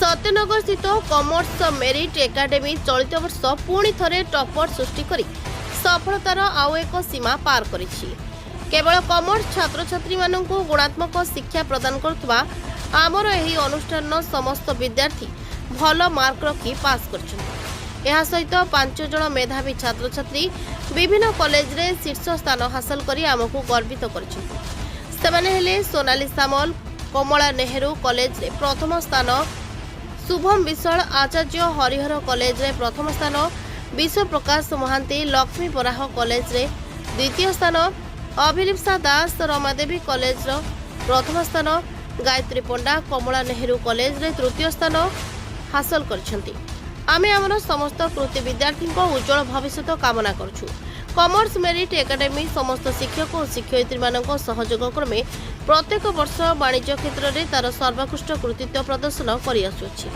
सत्यनगर स्थित commerce merit academy चलित वर्ष पुणी थरे टॉपर सृष्टि करी सफलतार आउ एक सीमा पार करिछि। केवल कॉमर्स छात्र छात्री माननकु गुणात्मक शिक्षा प्रदान करुवा आमर एही अनुष्ठान समस्त विद्यार्थी भल मार्क रखी पास करछन्ति। एहा सहित 5 जण मेधावी छात्र छात्री विभिन्न कॉलेज रे शीर्ष स्थान हासिल करी आमको गर्वित करछन्ति। सेमाने हेले सोनाली सामल कमला नेहरू कॉलेज रे प्रथम स्थान, शुभम विशाल आचार्य हरिहर कॉलेज रे प्रथम स्थान, विश्व प्रकाश महांती लक्ष्मी पराह कॉलेज रे द्वितीय स्थान, अभिलिप्सा दास रमादेवी कॉलेज रो प्रथम स्थान, गायत्री पंडा कमला नेहरू कॉलेज रे तृतीय स्थान हासिल करछन्ति। आमे आमर समस्त कृति विद्यार्थी उज्जवल भविष्य कामना करछु। कॉमर्स मेरिट एकेडमी समस्त शिक्षक और शिक्षयित्री मानक सहयोग क्रमे प्रत्येक वर्ष वाणिज्य क्षेत्र में तार सर्वोत्कृष्ट कृतित्व प्रदर्शन कर आसुछि।